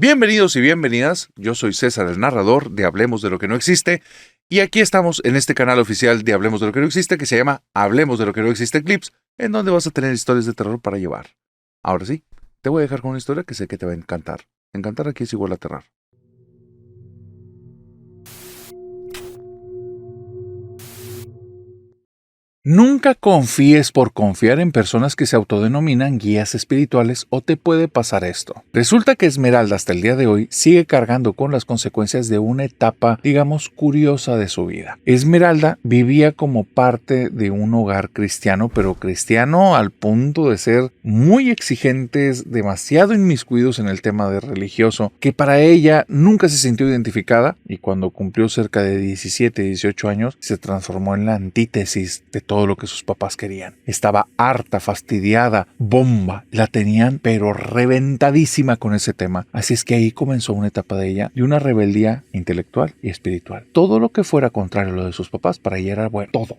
Bienvenidos y bienvenidas, yo soy César, el narrador de Hablemos de lo que no existe, y aquí estamos en este canal oficial de Hablemos de lo que no existe, que se llama Hablemos de lo que no existe Clips, en donde vas a tener historias de terror para llevar. Ahora sí, te voy a dejar con una historia que sé que te va a encantar. Encantar aquí es igual a aterrar. Nunca confíes por confiar en personas que se autodenominan guías espirituales o te puede pasar esto. Resulta que Esmeralda hasta el día de hoy sigue cargando con las consecuencias de una etapa, digamos, curiosa de su vida. Esmeralda vivía como parte de un hogar cristiano, pero cristiano al punto de ser muy exigentes, demasiado inmiscuidos en el tema de religioso, que para ella nunca se sintió identificada y cuando cumplió cerca de 17, 18 años se transformó en la antítesis de todo lo que sus papás querían. Estaba harta, fastidiada, bomba. La tenían pero reventadísima con ese tema. Así es que ahí comenzó una etapa de ella de una rebeldía intelectual y espiritual. Todo lo que fuera contrario a lo de sus papás para ella era bueno. Todo.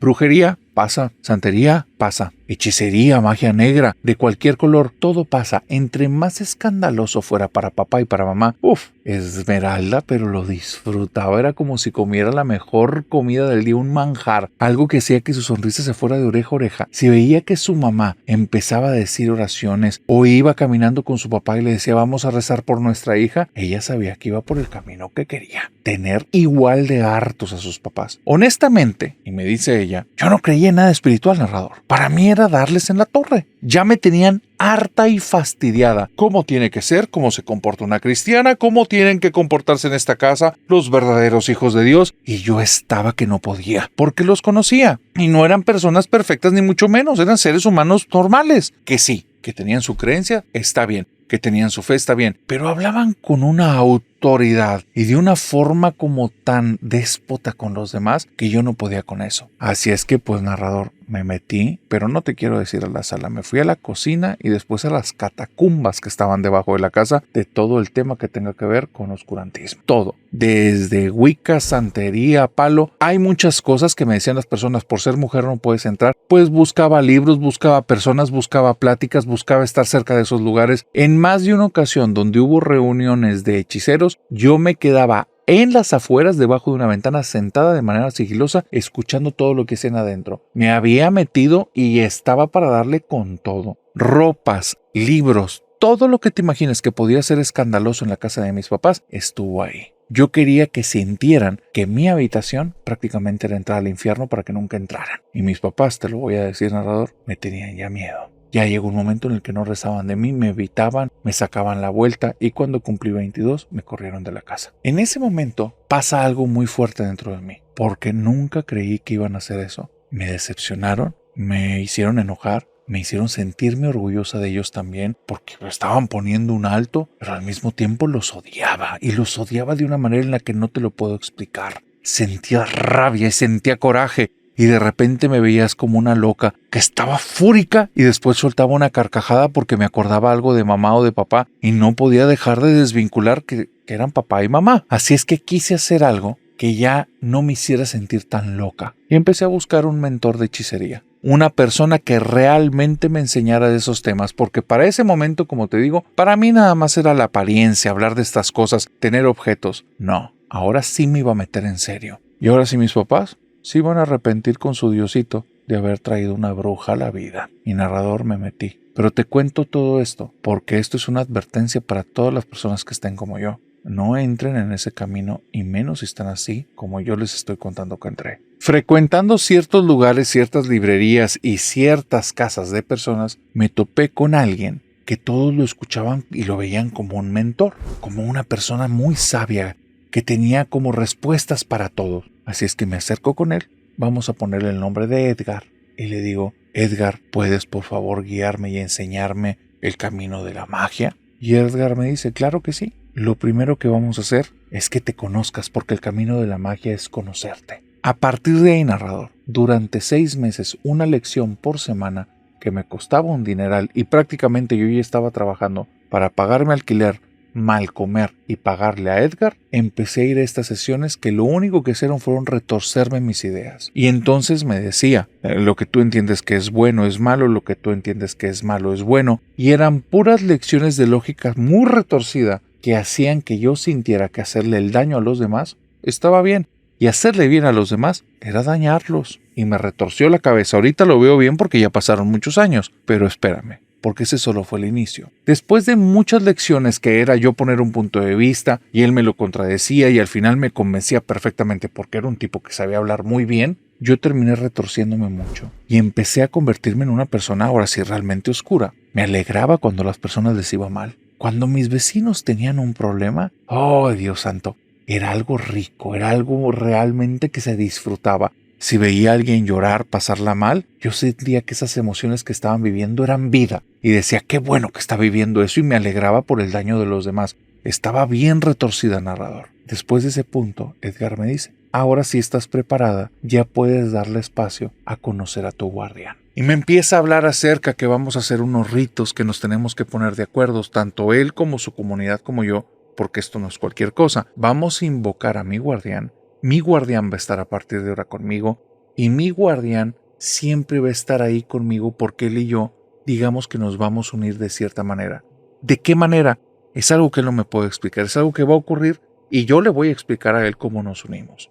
Brujería, pasa. Santería, pasa. Hechicería, magia negra, de cualquier color, todo pasa. Entre más escandaloso fuera para papá y para mamá, Esmeralda, pero lo disfrutaba. Era como si comiera la mejor comida del día, un manjar. Algo que hacía que su sonrisa se fuera de oreja a oreja. Si veía que su mamá empezaba a decir oraciones o iba caminando con su papá y le decía vamos a rezar por nuestra hija, ella sabía que iba por el camino que quería. Tener igual de hartos a sus papás. Honestamente, y me dice ella, yo no creía en nada espiritual, narrador. Para mí era darles en la torre. Ya me tenían harta y fastidiada. ¿Cómo tiene que ser? ¿Cómo se comporta una cristiana? ¿Cómo tienen que comportarse en esta casa los verdaderos hijos de Dios? Y yo estaba que no podía, porque los conocía. Y no eran personas perfectas ni mucho menos, eran seres humanos normales. Que sí, que tenían su creencia, está bien. Que tenían su fe, está bien. Pero hablaban con una autoridad y de una forma como tan déspota con los demás que yo no podía con eso. Así es que pues narrador, me metí, pero no te quiero decir a la sala, me fui a la cocina y después a las catacumbas que estaban debajo de la casa de todo el tema que tenga que ver con oscurantismo. Todo, desde Wicca, santería, palo, hay muchas cosas que me decían las personas, por ser mujer no puedes entrar, pues buscaba libros, buscaba personas, buscaba pláticas, buscaba estar cerca de esos lugares. En más de una ocasión donde hubo reuniones de hechiceros, yo me quedaba en las afueras, debajo de una ventana, sentada de manera sigilosa, escuchando todo lo que hacían adentro. Me había metido y estaba para darle con todo. Ropas, libros, todo lo que te imagines que podía ser escandaloso en la casa de mis papás, estuvo ahí. Yo quería que sintieran que mi habitación prácticamente era entrar al infierno para que nunca entraran. Y mis papás, te lo voy a decir, narrador, me tenían ya miedo. Ya llegó un momento en el que no rezaban de mí, me evitaban, me sacaban la vuelta y cuando cumplí 22 me corrieron de la casa. En ese momento pasa algo muy fuerte dentro de mí, porque nunca creí que iban a hacer eso. Me decepcionaron, me hicieron enojar, me hicieron sentirme orgullosa de ellos también, porque lo estaban poniendo un alto, pero al mismo tiempo los odiaba y los odiaba de una manera en la que no te lo puedo explicar. Sentía rabia y sentía coraje. Y de repente me veías como una loca que estaba fúrica y después soltaba una carcajada porque me acordaba algo de mamá o de papá y no podía dejar de desvincular que eran papá y mamá. Así es que quise hacer algo que ya no me hiciera sentir tan loca y empecé a buscar un mentor de hechicería. Una persona que realmente me enseñara de esos temas, porque para ese momento, como te digo, para mí nada más era la apariencia, hablar de estas cosas, tener objetos. No, ahora sí me iba a meter en serio. Y ahora sí mis papás se iban a arrepentir con su Diosito de haber traído una bruja a la vida. Y narrador, me metí. Pero te cuento todo esto porque esto es una advertencia para todas las personas que estén como yo. No entren en ese camino y menos si están así como yo les estoy contando que entré. Frecuentando ciertos lugares, ciertas librerías y ciertas casas de personas, me topé con alguien que todos lo escuchaban y lo veían como un mentor, como una persona muy sabia que tenía como respuestas para todo. Así es que me acerco con él, vamos a ponerle el nombre de Edgar y le digo, Edgar, ¿puedes por favor guiarme y enseñarme el camino de la magia? Y Edgar me dice, claro que sí. Lo primero que vamos a hacer es que te conozcas porque el camino de la magia es conocerte. A partir de ahí, narrador, durante 6 meses, una lección por semana que me costaba un dineral y prácticamente yo ya estaba trabajando para pagarme alquiler, mal comer y pagarle a Edgar, empecé a ir a estas sesiones que lo único que hicieron fueron retorcerme mis ideas. Y entonces me decía, lo que tú entiendes que es bueno es malo, lo que tú entiendes que es malo es bueno, y eran puras lecciones de lógica muy retorcida que hacían que yo sintiera que hacerle el daño a los demás estaba bien, y hacerle bien a los demás era dañarlos. Y me retorció la cabeza. Ahorita lo veo bien porque ya pasaron muchos años, pero espérame, porque ese solo fue el inicio. Después de muchas lecciones que era yo poner un punto de vista y él me lo contradecía y al final me convencía perfectamente porque era un tipo que sabía hablar muy bien, yo terminé retorciéndome mucho y empecé a convertirme en una persona ahora sí realmente oscura. Me alegraba cuando a las personas les iba mal. Cuando mis vecinos tenían un problema, ¡oh, Dios santo! Era algo rico, era algo realmente que se disfrutaba. Si veía a alguien llorar, pasarla mal, yo sentía que esas emociones que estaban viviendo eran vida. Y decía, qué bueno que está viviendo eso, y me alegraba por el daño de los demás. Estaba bien retorcida, narrador. Después de ese punto, Edgar me dice, ahora sí estás preparada, ya puedes darle espacio a conocer a tu guardián. Y me empieza a hablar acerca que vamos a hacer unos ritos que nos tenemos que poner de acuerdo, tanto él como su comunidad como yo, porque esto no es cualquier cosa. Vamos a invocar a mi guardián va a estar a partir de ahora conmigo, y mi guardián siempre va a estar ahí conmigo porque él y yo, digamos que nos vamos a unir de cierta manera. ¿De qué manera? Es algo que él no me puede explicar, es algo que va a ocurrir y yo le voy a explicar a él cómo nos unimos.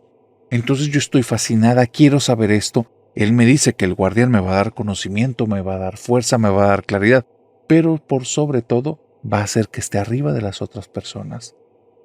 Entonces yo estoy fascinada, quiero saber esto. Él me dice que el guardián me va a dar conocimiento, me va a dar fuerza, me va a dar claridad, pero por sobre todo va a hacer que esté arriba de las otras personas,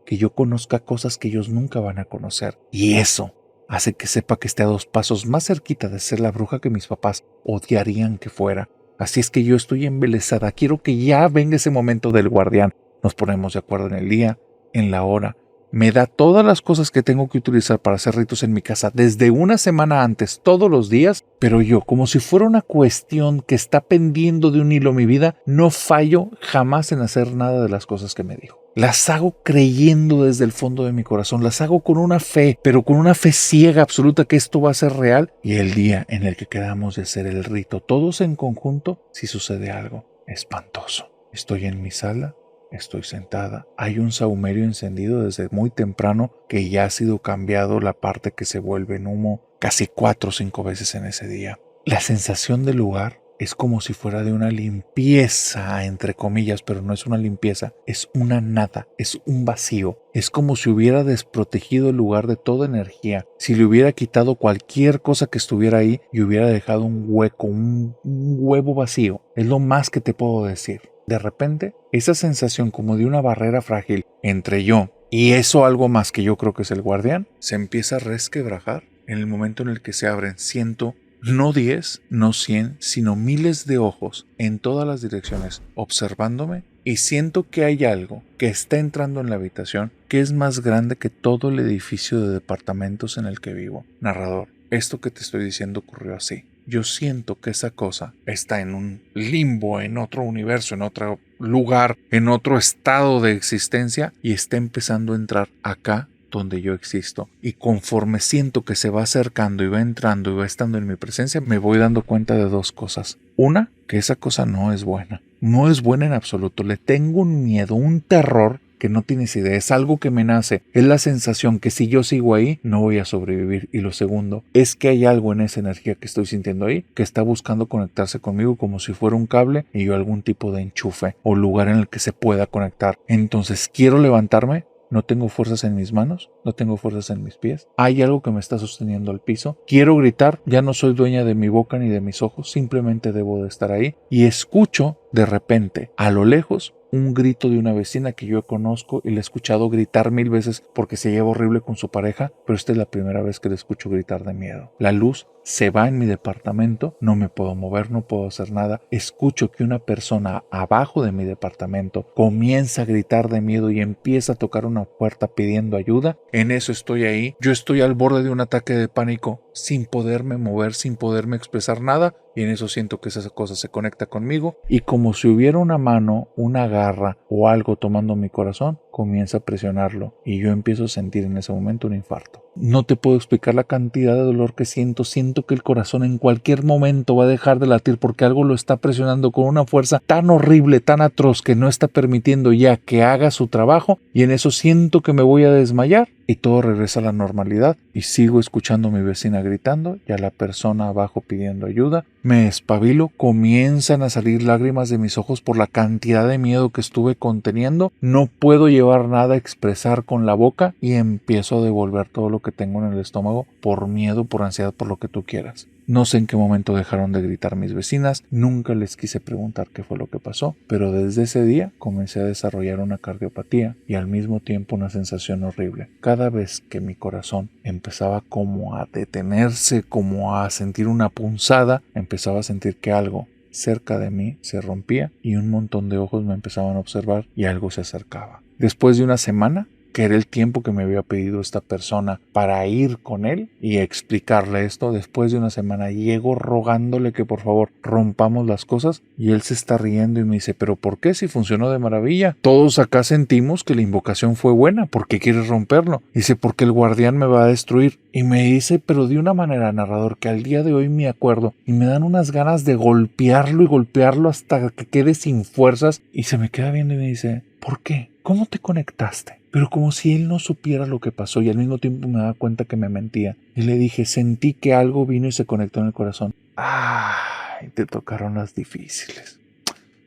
que yo conozca cosas que ellos nunca van a conocer. Y eso hace que sepa que esté a 2 pasos más cerquita de ser la bruja que mis papás odiarían que fuera. Así es que yo estoy embelesada. Quiero que ya venga ese momento del guardián. Nos ponemos de acuerdo en el día, en la hora. Me da todas las cosas que tengo que utilizar para hacer ritos en mi casa desde una semana antes, todos los días. Pero yo, como si fuera una cuestión que está pendiendo de un hilo mi vida, no fallo jamás en hacer nada de las cosas que me dijo. Las hago creyendo desde el fondo de mi corazón, las hago con una fe, pero con una fe ciega absoluta que esto va a ser real. Y el día en el que quedamos de hacer el rito, todos en conjunto, si sucede algo espantoso. Estoy en mi sala, estoy sentada, hay un sahumerio encendido desde muy temprano que ya ha sido cambiado la parte que se vuelve en humo casi 4 o 5 veces en ese día. La sensación del lugar es como si fuera de una limpieza, entre comillas, pero no es una limpieza, es una nada, es un vacío. Es como si hubiera desprotegido el lugar de toda energía, si le hubiera quitado cualquier cosa que estuviera ahí y hubiera dejado un hueco, un huevo vacío. Es lo más que te puedo decir. De repente, esa sensación como de una barrera frágil entre yo y eso algo más que yo creo que es el guardián, se empieza a resquebrajar en el momento en el que se abren. Siento no 10, no 100, sino miles de ojos en todas las direcciones observándome, y siento que hay algo que está entrando en la habitación que es más grande que todo el edificio de departamentos en el que vivo. Narrador, esto que te estoy diciendo ocurrió así. Yo siento que esa cosa está en un limbo, en otro universo, en otro lugar, en otro estado de existencia, y está empezando a entrar acá donde yo existo. Y conforme siento que se va acercando y va entrando y va estando en mi presencia, me voy dando cuenta de 2 cosas. Una, que esa cosa no es buena. No es buena en absoluto. Le tengo un miedo, un terror que no tienes idea. Es algo que me nace. Es la sensación que si yo sigo ahí, no voy a sobrevivir. Y lo segundo, es que hay algo en esa energía que estoy sintiendo ahí que está buscando conectarse conmigo como si fuera un cable y yo algún tipo de enchufe o lugar en el que se pueda conectar. Entonces quiero levantarme. No tengo fuerzas en mis manos, no tengo fuerzas en mis pies. Hay algo que me está sosteniendo al piso. Quiero gritar, ya no soy dueña de mi boca ni de mis ojos, simplemente debo de estar ahí. Y escucho de repente, a lo lejos, un grito de una vecina que yo conozco y la he escuchado gritar 1000 veces porque se lleva horrible con su pareja, pero esta es la primera vez que la escucho gritar de miedo. La luz se va en mi departamento, no me puedo mover, no puedo hacer nada. Escucho que una persona abajo de mi departamento comienza a gritar de miedo y empieza a tocar una puerta pidiendo ayuda. En eso estoy ahí, yo estoy al borde de un ataque de pánico, sin poderme mover, sin poderme expresar nada, y en eso siento que esa cosa se conecta conmigo y como si hubiera una mano, una garra o algo tomando mi corazón, comienza a presionarlo y yo empiezo a sentir en ese momento un infarto. No te puedo explicar la cantidad de dolor que siento que el corazón en cualquier momento va a dejar de latir porque algo lo está presionando con una fuerza tan horrible, tan atroz que no está permitiendo ya que haga su trabajo, y en eso siento que me voy a desmayar y todo regresa a la normalidad y sigo escuchando a mi vecina gritando y a la persona abajo pidiendo ayuda. Me espabilo, comienzan a salir lágrimas de mis ojos por la cantidad de miedo que estuve conteniendo. No puedo llevar nada a expresar con la boca y empiezo a devolver todo lo que tengo en el estómago por miedo, por ansiedad, por lo que tú quieras. No sé en qué momento dejaron de gritar mis vecinas, nunca les quise preguntar qué fue lo que pasó, pero desde ese día comencé a desarrollar una cardiopatía y al mismo tiempo una sensación horrible. Cada vez que mi corazón empezaba como a detenerse, como a sentir una punzada, empezaba a sentir que algo cerca de mí se rompía y un montón de ojos me empezaban a observar y algo se acercaba. Después de una semana, que era el tiempo que me había pedido esta persona para ir con él y explicarle esto, después de una semana llego rogándole que por favor rompamos las cosas y él se está riendo y me dice, ¿pero por qué si funcionó de maravilla? Todos acá sentimos que la invocación fue buena, ¿por qué quieres romperlo? Dice, porque el guardián me va a destruir. Y me dice, pero de una manera, narrador, que al día de hoy me acuerdo y me dan unas ganas de golpearlo y golpearlo hasta que quede sin fuerzas y se me queda viendo y me dice, ¿por qué? ¿Cómo te conectaste? Pero como si él no supiera lo que pasó y al mismo tiempo me daba cuenta que me mentía. Y le dije, sentí que algo vino y se conectó en el corazón. ¡Ay! Te tocaron las difíciles.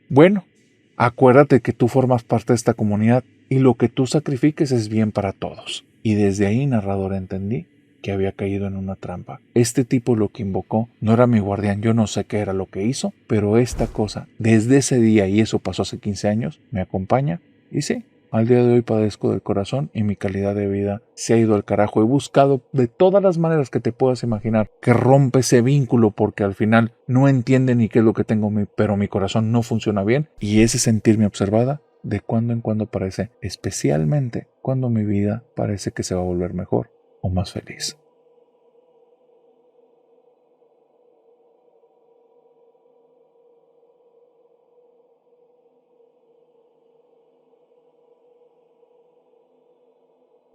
Bueno, acuérdate que tú formas parte de esta comunidad y lo que tú sacrifiques es bien para todos. Y desde ahí, narrador, entendí que había caído en una trampa. Este tipo lo que invocó no era mi guardián, yo no sé qué era lo que hizo, pero esta cosa, desde ese día, y eso pasó hace 15 años, me acompaña. Y sí, al día de hoy padezco del corazón y mi calidad de vida se ha ido al carajo. He buscado de todas las maneras que te puedas imaginar que rompe ese vínculo porque al final no entiende ni qué es lo que tengo, pero mi corazón no funciona bien y ese sentirme observada de cuando en cuando aparece, especialmente cuando mi vida parece que se va a volver mejor o más feliz.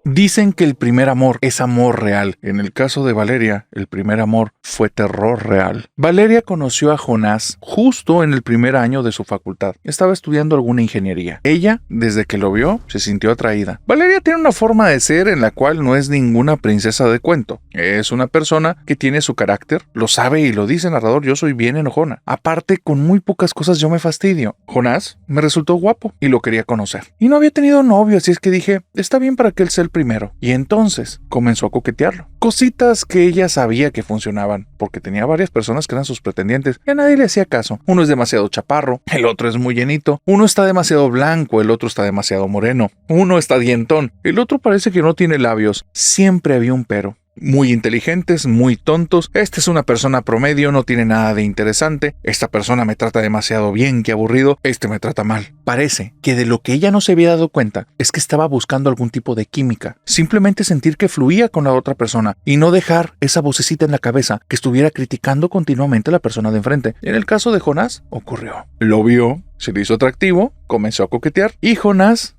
Dicen que el primer amor es amor real. En el caso de Valeria, el primer amor fue terror real. Valeria conoció a Jonás justo en el primer año de su facultad. Estaba estudiando alguna ingeniería. Ella, desde que lo vio, se sintió atraída. Valeria tiene una forma de ser en la cual no es ninguna princesa de cuento. Es una persona que tiene su carácter, lo sabe y lo dice el narrador, yo soy bien enojona. Aparte, con muy pocas cosas yo me fastidio. Jonás me resultó guapo y lo quería conocer. Y no había tenido novio, así es que dije, está bien para que él sea el primero. Y entonces comenzó a coquetearlo. Cositas que ella sabía que funcionaban, porque tenía varias personas que eran sus pretendientes y a nadie le hacía caso. Uno es demasiado chaparro, el otro es muy llenito, uno está demasiado blanco, el otro está demasiado moreno, uno está dientón, el otro parece que no tiene labios. Siempre había un pero. Muy inteligentes, muy tontos. Esta es una persona promedio, no tiene nada de interesante. Esta persona me trata demasiado bien, qué aburrido. Este me trata mal. Parece que de lo que ella no se había dado cuenta es que estaba buscando algún tipo de química. Simplemente sentir que fluía con la otra persona y no dejar esa vocecita en la cabeza que estuviera criticando continuamente a la persona de enfrente. En el caso de Jonás, ocurrió. Lo vio, se le hizo atractivo, comenzó a coquetear y Jonás,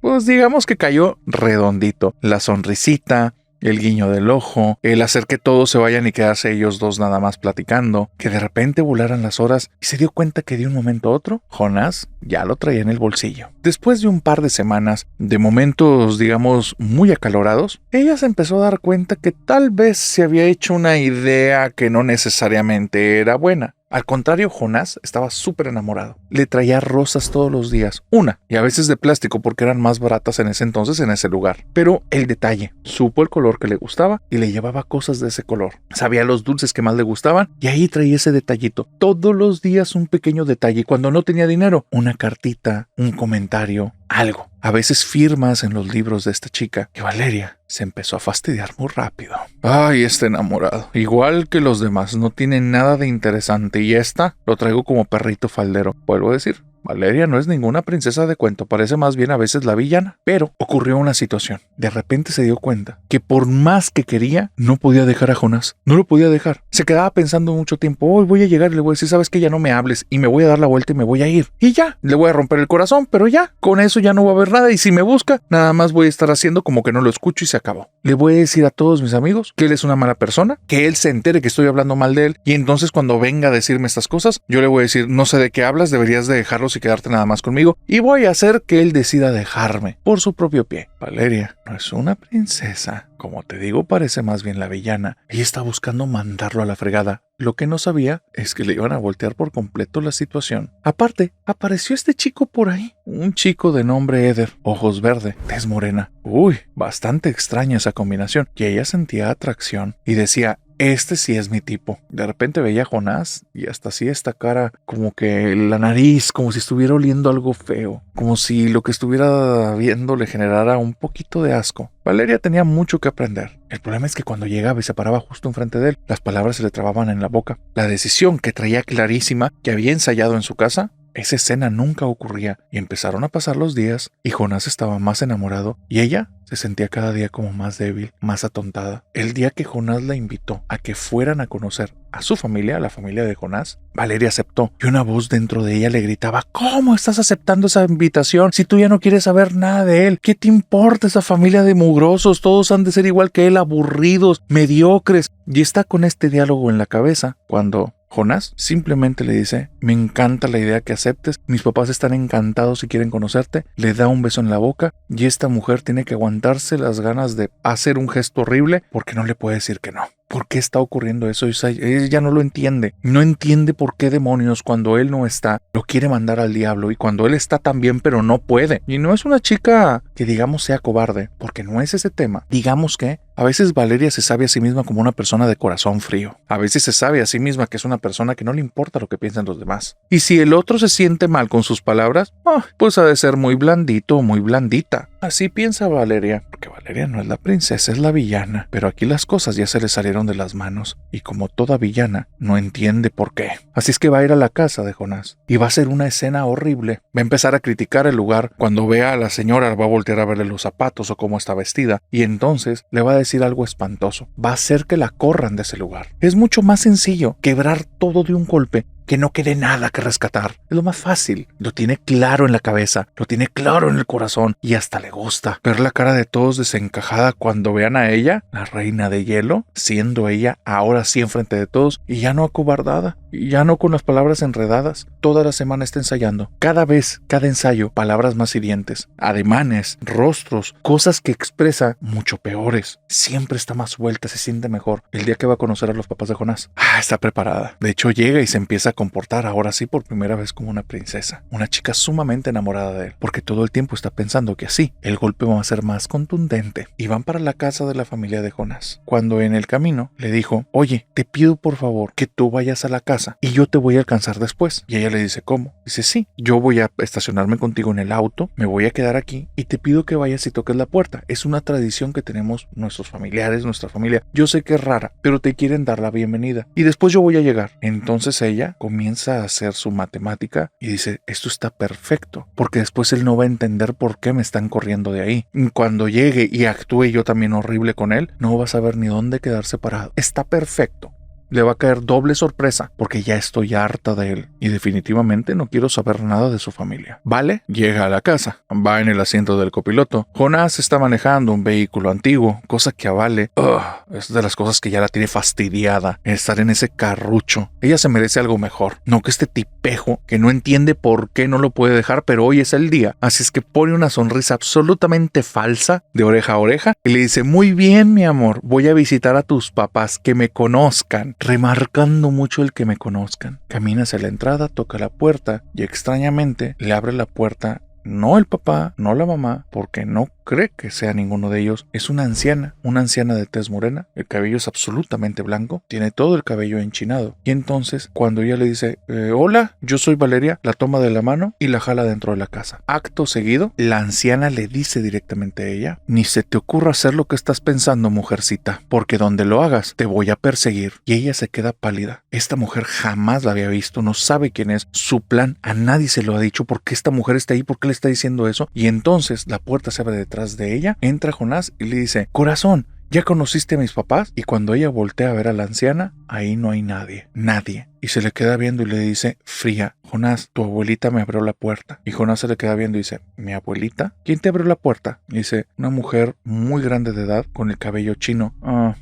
pues digamos que cayó redondito. La sonrisita, el guiño del ojo, el hacer que todos se vayan y quedarse ellos dos nada más platicando, que de repente volaran las horas y se dio cuenta que de un momento a otro, Jonás ya lo traía en el bolsillo. Después de un par de semanas, de momentos digamos muy acalorados, ella se empezó a dar cuenta que tal vez se había hecho una idea que no necesariamente era buena. Al contrario, Jonás estaba súper enamorado. Le traía rosas todos los días, una, y a veces de plástico porque eran más baratas en ese entonces en ese lugar. Pero el detalle, supo el color que le gustaba y le llevaba cosas de ese color. Sabía los dulces que más le gustaban y ahí traía ese detallito. Todos los días un pequeño detalle y cuando no tenía dinero, una cartita, un comentario, algo. A veces firmas en los libros de esta chica. Y Valeria se empezó a fastidiar muy rápido. Ay, está enamorado. Igual que los demás, no tiene nada de interesante. Y esta lo traigo como perrito faldero. Vuelvo a decir, Valeria no es ninguna princesa de cuento, parece más bien a veces la villana. Pero ocurrió una situación. De repente se dio cuenta que por más que quería, no podía dejar a Jonás. No lo podía dejar. Se quedaba pensando mucho tiempo. Hoy voy a llegar y le voy a decir, sabes que ya no me hables y me voy a dar la vuelta y me voy a ir. Y ya, le voy a romper el corazón, pero ya, con eso ya no va a haber nada y si me busca, nada más voy a estar haciendo como que no lo escucho y se acabó. Le voy a decir a todos mis amigos que él es una mala persona, que él se entere que estoy hablando mal de él y entonces cuando venga a decirme estas cosas, yo le voy a decir, no sé de qué hablas, deberías de dejarlo y quedarte nada más conmigo, y voy a hacer que él decida dejarme por su propio pie. Valeria no es una princesa. Como te digo, parece más bien la villana. Ella está buscando mandarlo a la fregada. Lo que no sabía es que le iban a voltear por completo la situación. Aparte, apareció este chico por ahí. Un chico de nombre Eder, ojos verde, tez morena. Uy, bastante extraña esa combinación. Y ella sentía atracción y decía: este sí es mi tipo. De repente veía a Jonás y hasta así esta cara, como que la nariz, como si estuviera oliendo algo feo, como si lo que estuviera viendo le generara un poquito de asco. Valeria tenía mucho que aprender. El problema es que cuando llegaba y se paraba justo enfrente de él, las palabras se le trababan en la boca. La decisión que traía clarísima, que había ensayado en su casa, esa escena nunca ocurría, y empezaron a pasar los días y Jonás estaba más enamorado y ella se sentía cada día como más débil, más atontada. El día que Jonás la invitó a que fueran a conocer a su familia, a la familia de Jonás, Valeria aceptó y una voz dentro de ella le gritaba: ¿cómo estás aceptando esa invitación si tú ya no quieres saber nada de él? ¿Qué te importa esa familia de mugrosos? Todos han de ser igual que él, aburridos, mediocres. Y está con este diálogo en la cabeza cuando Jonás simplemente le dice: me encanta la idea que aceptes, mis papás están encantados y quieren conocerte. Le da un beso en la boca y esta mujer tiene que aguantarse las ganas de hacer un gesto horrible porque no le puede decir que no. ¿Por qué está ocurriendo eso? Ella no lo entiende. No entiende por qué demonios cuando él no está lo quiere mandar al diablo y cuando él está también pero no puede. Y no es una chica que digamos sea cobarde, porque no es ese tema. Digamos que a veces Valeria se sabe a sí misma como una persona de corazón frío. A veces se sabe a sí misma que es una persona que no le importa lo que piensan los demás. Y si el otro se siente mal con sus palabras, pues ha de ser muy blandito o muy blandita. Así piensa Valeria, porque Valeria no es la princesa, es la villana. Pero aquí las cosas ya se le salieron de las manos y como toda villana no entiende por qué. Así es que va a ir a la casa de Jonás y va a ser una escena horrible. Va a empezar a criticar el lugar. Cuando vea a la señora va a voltear a verle los zapatos o cómo está vestida y entonces le va a decir algo espantoso. Va a hacer que la corran de ese lugar. Es mucho más sencillo quebrar todo de un golpe, que no quede nada que rescatar. Es lo más fácil. Lo tiene claro en la cabeza, lo tiene claro en el corazón y hasta le gusta ver la cara de todos desencajada cuando vean a ella, la reina de hielo, siendo ella ahora sí enfrente de todos y ya no acobardada, y ya no con las palabras enredadas. Toda la semana está ensayando. Cada vez, cada ensayo, palabras más hirientes, ademanes, rostros, cosas que expresa mucho peores. Siempre está más suelta, se siente mejor. El día que va a conocer a los papás de Jonás, está preparada. De hecho, llega y se empieza a comportar ahora sí por primera vez como una princesa, una chica sumamente enamorada de él, porque todo el tiempo está pensando que así el golpe va a ser más contundente. Y van para la casa de la familia de Jonás, cuando en el camino le dijo: oye, te pido por favor que tú vayas a la casa y yo te voy a alcanzar después. Y ella le dice: ¿cómo? Dice: sí, yo voy a estacionarme contigo en el auto, me voy a quedar aquí y te pido que vayas y toques la puerta. Es una tradición que tenemos nuestros familiares, nuestra familia. Yo sé que es rara, pero te quieren dar la bienvenida y después yo voy a llegar. Entonces ella comienza a hacer su matemática y dice: esto está perfecto, porque después él no va a entender por qué me están corriendo de ahí. Cuando llegue y actúe yo también horrible con él, no va a saber ni dónde quedar separado. Está perfecto. Le va a caer doble sorpresa porque ya estoy harta de él y definitivamente no quiero saber nada de su familia. Vale, llega a la casa, va en el asiento del copiloto. Jonás está manejando un vehículo antiguo, cosa que a Vale es de las cosas que ya la tiene fastidiada, estar en ese carrucho. Ella se merece algo mejor, no que este tipejo que no entiende por qué no lo puede dejar, pero hoy es el día. Así es que pone una sonrisa absolutamente falsa de oreja a oreja y le dice: muy bien, mi amor, voy a visitar a tus papás, que me conozcan. Remarcando mucho el que me conozcan. Camina hacia la entrada, toca la puerta y extrañamente le abre la puerta no el papá, no la mamá, porque no cree que sea ninguno de ellos. Es una anciana de tez morena. El cabello es absolutamente blanco, tiene todo el cabello enchinado. Y entonces, cuando ella le dice: hola, yo soy Valeria, la toma de la mano y la jala dentro de la casa. Acto seguido, la anciana le dice directamente a ella: ni se te ocurra hacer lo que estás pensando, mujercita, porque donde lo hagas te voy a perseguir. Y ella se queda pálida. Esta mujer jamás la había visto, no sabe quién es. Su plan a nadie se lo ha dicho. ¿Por qué esta mujer está ahí? ¿Por qué le está diciendo eso? Y entonces la puerta se abre detrás de ella, entra Jonás y le dice: corazón, ¿ya conociste a mis papás? Y cuando ella voltea a ver a la anciana, ahí no hay nadie. y se le queda viendo y le dice fría: Jonás, tu abuelita me abrió la puerta. Y Jonás se le queda viendo y dice: ¿mi abuelita? ¿Quién te abrió la puerta? Y dice: una mujer muy grande de edad con el cabello chino.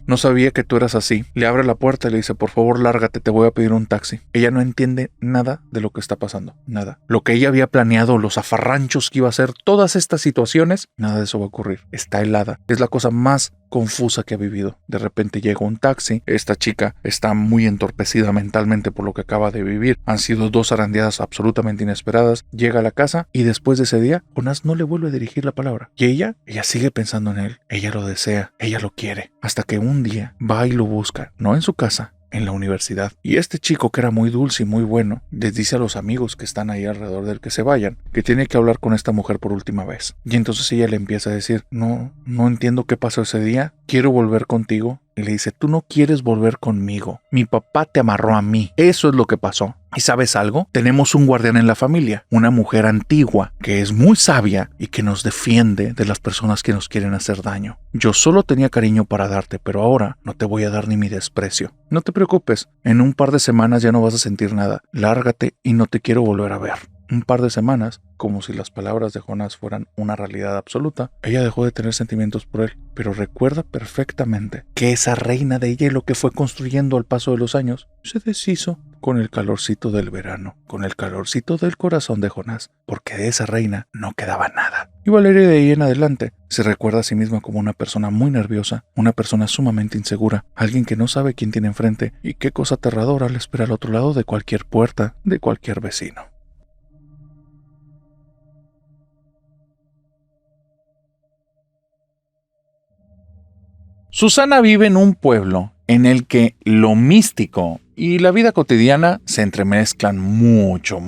No sabía que tú eras así. Le abre la puerta y le dice: por favor, lárgate, te voy a pedir un taxi. Ella no entiende nada de lo que está pasando, nada. Lo que ella había planeado, los zafarranchos que iba a hacer, todas estas situaciones, nada de eso va a ocurrir. Está helada. Es la cosa más confusa que ha vivido. De repente llega un taxi. Esta chica está muy entorpecida mentalmente por lo que acaba de vivir. Han sido 2 zarandeadas absolutamente inesperadas. Llega a la casa y después de ese día, Jonás no le vuelve a dirigir la palabra. Y ella sigue pensando en él. Ella lo desea, ella lo quiere. Hasta que un día va y lo busca, no en su casa, en la universidad. Y este chico, que era muy dulce y muy bueno, les dice a los amigos que están ahí alrededor del que se vayan, que tiene que hablar con esta mujer por última vez. Y entonces ella le empieza a decir: no entiendo qué pasó ese día, quiero volver contigo. Y le dice: tú no quieres volver conmigo, mi papá te amarró a mí, eso es lo que pasó. ¿Y sabes algo? Tenemos un guardián en la familia, una mujer antigua que es muy sabia y que nos defiende de las personas que nos quieren hacer daño. Yo solo tenía cariño para darte, pero ahora no te voy a dar ni mi desprecio. No te preocupes, en un par de semanas ya no vas a sentir nada. Lárgate y no te quiero volver a ver. Un par de semanas, como si las palabras de Jonás fueran una realidad absoluta, ella dejó de tener sentimientos por él, pero recuerda perfectamente que esa reina de ella y lo que fue construyendo al paso de los años se deshizo con el calorcito del verano, con el calorcito del corazón de Jonás, porque de esa reina no quedaba nada. Y Valeria de ahí en adelante se recuerda a sí misma como una persona muy nerviosa, una persona sumamente insegura, alguien que no sabe quién tiene enfrente y qué cosa aterradora le espera al otro lado de cualquier puerta, de cualquier vecino. Susana vive en un pueblo en el que lo místico y la vida cotidiana se entremezclan mucho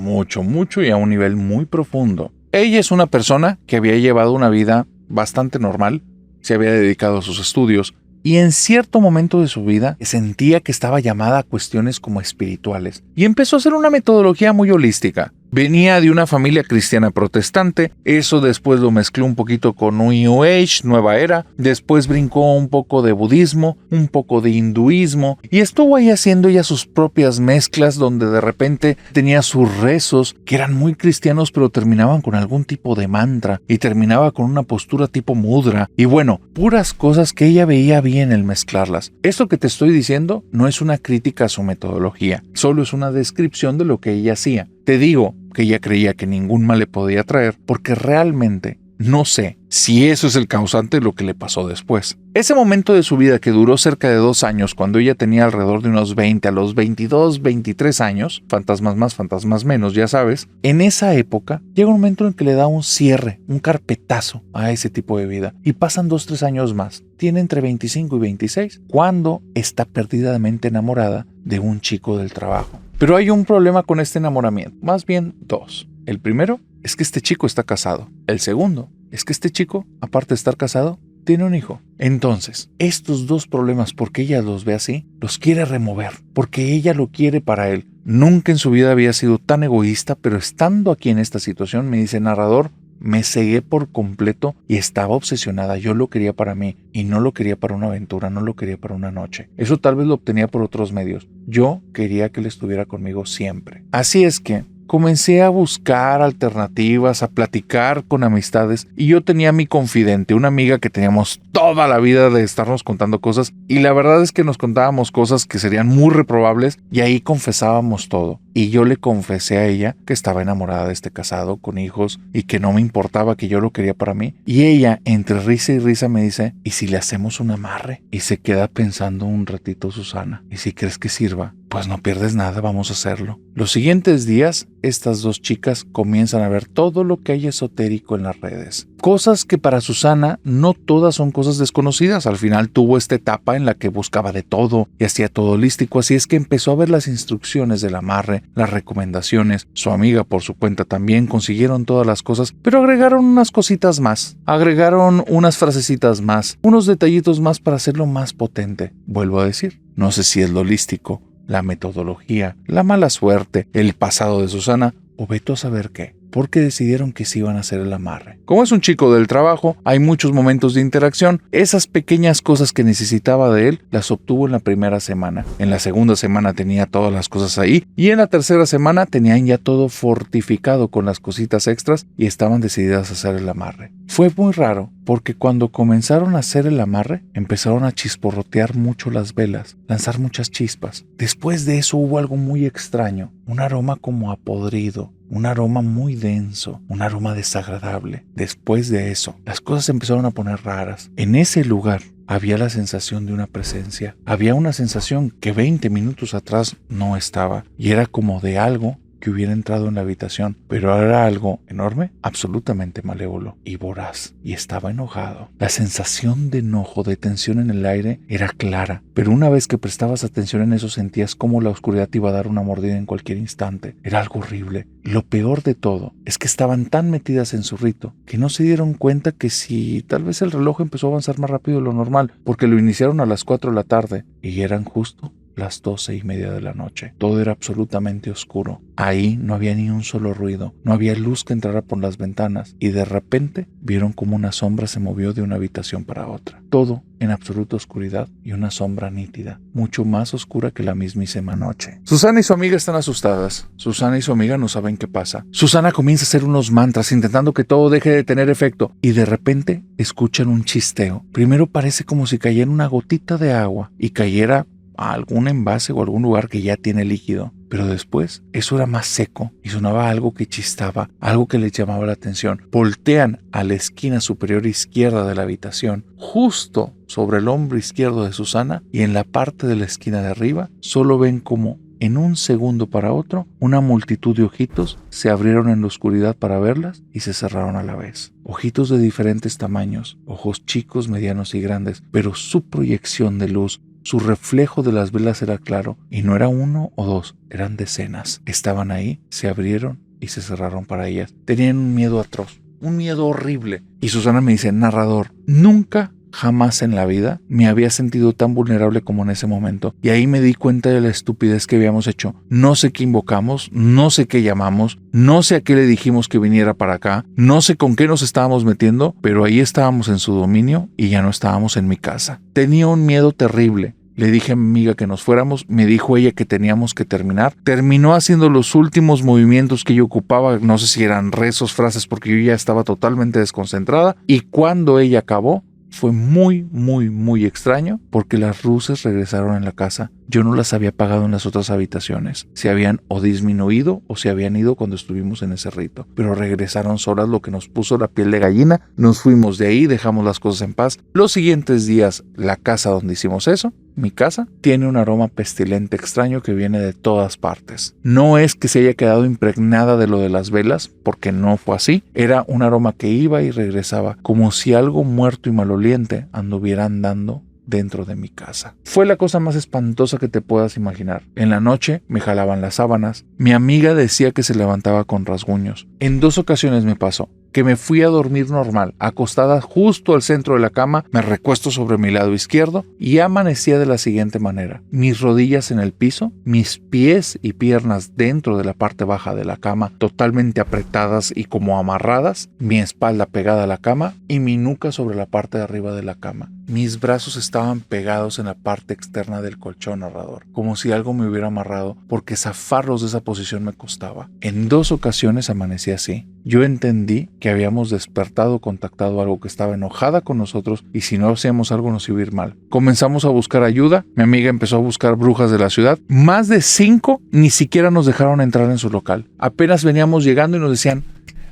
y a un nivel muy profundo. Ella es una persona que había llevado una vida bastante normal, se había dedicado a sus estudios y en cierto momento de su vida sentía que estaba llamada a cuestiones como espirituales y empezó a hacer una metodología muy holística. Venía de una familia cristiana protestante, eso después lo mezcló un poquito con New Age, nueva era, después brincó un poco de budismo, un poco de hinduismo y estuvo ahí haciendo ya sus propias mezclas donde de repente tenía sus rezos que eran muy cristianos pero terminaban con algún tipo de mantra y terminaba con una postura tipo mudra y bueno, puras cosas que ella veía bien el mezclarlas. Esto que te estoy diciendo no es una crítica a su metodología, solo es una descripción de lo que ella hacía. Te digo que ella creía que ningún mal le podía traer porque realmente no sé si eso es el causante de lo que le pasó después. Ese momento de su vida que duró cerca de 2 años, cuando ella tenía alrededor de unos 20 a los 22, 23 años, fantasmas más, fantasmas menos, ya sabes, en esa época llega un momento en que le da un cierre, un carpetazo a ese tipo de vida y pasan 2-3 años más. Tiene entre 25 y 26 cuando está perdidamente enamorada de un chico del trabajo. Pero hay un problema con este enamoramiento, más bien 2. El primero es que este chico está casado. El segundo es que este chico, aparte de estar casado, tiene un hijo. Entonces, estos 2 problemas, porque ella los ve así, los quiere remover, porque ella lo quiere para él. Nunca en su vida había sido tan egoísta, pero estando aquí en esta situación, me dice: narrador, me cegué por completo y estaba obsesionada. Yo lo quería para mí y no lo quería para una aventura, no lo quería para una noche. Eso tal vez lo obtenía por otros medios. Yo quería que él estuviera conmigo siempre. Así es que comencé a buscar alternativas, a platicar con amistades y yo tenía a mi confidente, una amiga que teníamos toda la vida de estarnos contando cosas y la verdad es que nos contábamos cosas que serían muy reprobables y ahí confesábamos todo. Y yo le confesé a ella que estaba enamorada de este casado con hijos y que no me importaba, que yo lo quería para mí. Y ella, entre risa y risa, me dice: ¿y si le hacemos un amarre? Y se queda pensando un ratito Susana. ¿Y si crees que sirva? Pues no pierdes nada, vamos a hacerlo. Los siguientes días, estas 2 chicas comienzan a ver todo lo que hay esotérico en las redes. Cosas que para Susana no todas son cosas desconocidas. Al final tuvo esta etapa en la que buscaba de todo y hacía todo holístico, así es que empezó a ver las instrucciones del amarre, las recomendaciones. Su amiga por su cuenta también consiguieron todas las cosas, pero agregaron unas cositas más, agregaron unas frasecitas más, unos detallitos más para hacerlo más potente. Vuelvo a decir, no sé si es lo holístico, la metodología, la mala suerte, el pasado de Susana o vete a saber qué. porque decidieron que sí iban a hacer el amarre. Como es un chico del trabajo, hay muchos momentos de interacción. Esas pequeñas cosas que necesitaba de él las obtuvo en la primera semana. En la segunda semana tenía todas las cosas ahí y en la tercera semana tenían ya todo fortificado con las cositas extras y estaban decididas a hacer el amarre. Fue muy raro porque cuando comenzaron a hacer el amarre empezaron a chisporrotear mucho las velas, lanzar muchas chispas. Después de eso hubo algo muy extraño, un aroma como a podrido, un aroma muy denso, un aroma desagradable. Después de eso, las cosas se empezaron a poner raras. En ese lugar había la sensación de una presencia. Había una sensación que 20 minutos atrás no estaba y era como de algo que hubiera entrado en la habitación, pero era algo enorme, absolutamente malévolo y voraz, y estaba enojado. La sensación de enojo, de tensión en el aire era clara, pero una vez que prestabas atención en eso sentías como la oscuridad te iba a dar una mordida en cualquier instante. Era algo horrible. Lo peor de todo es que estaban tan metidas en su rito que no se dieron cuenta que si tal vez el reloj empezó a avanzar más rápido de lo normal, porque lo iniciaron a las 4 de la tarde y eran justo las 12:30 de la noche. Todo era absolutamente oscuro. Ahí no había ni un solo ruido, no había luz que entrara por las ventanas y de repente vieron como una sombra se movió de una habitación para otra. Todo en absoluta oscuridad y una sombra nítida, mucho más oscura que la mismísima noche. Susana y su amiga están asustadas. Susana y su amiga no saben qué pasa. Susana comienza a hacer unos mantras intentando que todo deje de tener efecto y de repente escuchan un chisteo. Primero parece como si cayera una gotita de agua y cayera a algún envase o algún lugar que ya tiene líquido, pero después eso era más seco y sonaba algo que chistaba, algo que les llamaba la atención. Voltean a la esquina superior izquierda de la habitación, justo sobre el hombro izquierdo de Susana, y en la parte de la esquina de arriba solo ven como en un segundo para otro, una multitud de ojitos se abrieron en la oscuridad para verlas y se cerraron a la vez. Ojitos de diferentes tamaños, ojos chicos, medianos y grandes, pero su proyección de luz, su reflejo de las velas era claro, y no era uno o dos, eran decenas. Estaban ahí, se abrieron y se cerraron para ellas. Tenían un miedo atroz, un miedo horrible. Y Susana me dice, narrador, nunca jamás en la vida me había sentido tan vulnerable como en ese momento. Y ahí me di cuenta de la estupidez que habíamos hecho. No sé qué invocamos, no sé qué llamamos, no sé a qué le dijimos que viniera para acá, no sé con qué nos estábamos metiendo, pero ahí estábamos en su dominio y ya no estábamos en mi casa. Tenía un miedo terrible. Le dije a mi amiga que nos fuéramos, me dijo ella que teníamos que terminar. Terminó haciendo los últimos movimientos que yo ocupaba, no sé si eran rezos, frases, porque yo ya estaba totalmente desconcentrada. Y cuando ella acabó, fue muy extraño porque las luces regresaron en la casa. Yo no las había apagado en las otras habitaciones. Se habían o disminuido o se habían ido cuando estuvimos en ese rito. Pero regresaron solas, lo que nos puso la piel de gallina. Nos fuimos de ahí, dejamos las cosas en paz. Los siguientes días, la casa donde hicimos eso, mi casa, tiene un aroma pestilente extraño que viene de todas partes. No es que se haya quedado impregnada de lo de las velas, porque no fue así. Era un aroma que iba y regresaba, como si algo muerto y maloliente anduviera andando dentro de mi casa. Fue la cosa más espantosa que te puedas imaginar. En la noche me jalaban las sábanas. Mi amiga decía que se levantaba con rasguños. En 2 ocasiones me pasó que me fui a dormir normal, acostada justo al centro de la cama, me recuesto sobre mi lado izquierdo y amanecía de la siguiente manera. Mis rodillas en el piso, mis pies y piernas dentro de la parte baja de la cama, totalmente apretadas y como amarradas, mi espalda pegada a la cama y mi nuca sobre la parte de arriba de la cama. Mis brazos estaban pegados en la parte externa del colchón, narrador, como si algo me hubiera amarrado, porque zafarlos de esa posición me costaba. En 2 ocasiones amanecí así. Yo entendí que habíamos despertado o contactado algo que estaba enojada con nosotros y si no hacíamos algo nos iba a ir mal. Comenzamos a buscar ayuda. Mi amiga empezó a buscar brujas de la ciudad. Más de 5 ni siquiera nos dejaron entrar en su local. Apenas veníamos llegando y nos decían: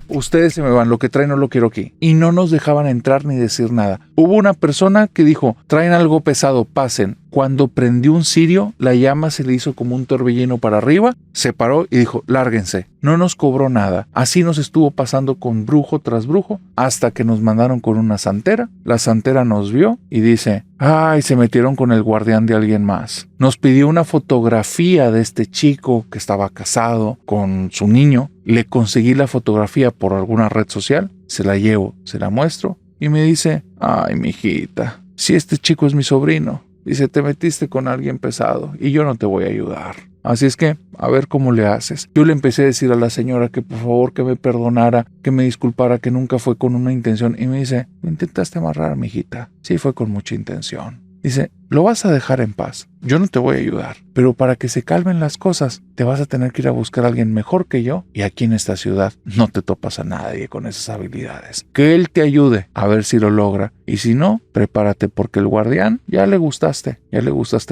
ustedes se me van, lo que traen no lo quiero aquí. Y no nos dejaban entrar ni decir nada. Hubo una persona que dijo: traen algo pesado, pasen. Cuando prendió un cirio, la llama se le hizo como un torbellino para arriba, se paró y dijo: lárguense. No nos cobró nada. Así nos estuvo pasando con brujo tras brujo hasta que nos mandaron con una santera. La santera nos vio y dice: ay, se metieron con el guardián de alguien más. Nos pidió una fotografía de este chico que estaba casado con su niño. Le conseguí la fotografía por alguna red social, se la llevo, se la muestro y me dice: ay, mijita, si este chico es mi sobrino. Dice: te metiste con alguien pesado y yo no te voy a ayudar. Así es que, a ver cómo le haces. Yo le empecé a decir a la señora que por favor que me perdonara, que me disculpara, que nunca fue con una intención. Y me dice, ¿me intentaste amarrar, mijita? Sí, fue con mucha intención. Dice, lo vas a dejar en paz. Yo no te voy a ayudar, pero para que se calmen las cosas, te vas a tener que ir a buscar a alguien mejor que yo. Y aquí en esta ciudad no te topas a nadie con esas habilidades. Que él te ayude a ver si lo logra. Y si no, prepárate porque el guardián ya le gustaste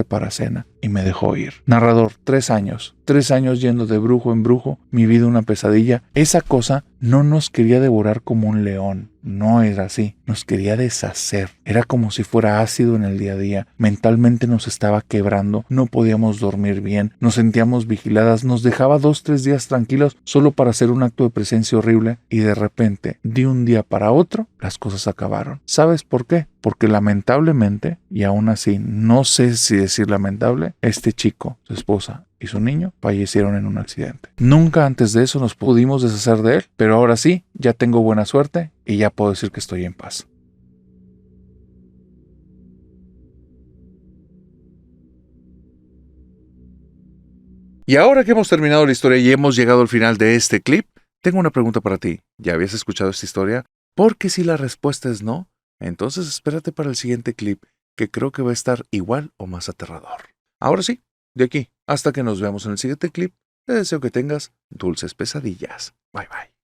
para cena. Y me dejó ir. Narrador, 3 años. 3 años yendo de brujo en brujo, mi vida una pesadilla. Esa cosa no nos quería devorar como un león. No era así. Nos quería deshacer. Era como si fuera ácido en el día a día. Mentalmente nos estaba quebrando. No podíamos dormir bien. Nos sentíamos vigiladas. Nos dejaba 2-3 días tranquilos solo para hacer un acto de presencia horrible. Y de repente, de un día para otro, las cosas acabaron. ¿Sabes por qué? Porque lamentablemente, y aún así no sé si decir lamentable, este chico, su esposa y su niño fallecieron en un accidente. Nunca antes de eso nos pudimos deshacer de él, pero ahora sí, ya tengo buena suerte y ya puedo decir que estoy en paz. Y ahora que hemos terminado la historia y hemos llegado al final de este clip, tengo una pregunta para ti. ¿Ya habías escuchado esta historia? Porque si la respuesta es no, entonces espérate para el siguiente clip, que creo que va a estar igual o más aterrador. Ahora sí, de aquí hasta que nos veamos en el siguiente clip, te deseo que tengas dulces pesadillas. Bye bye.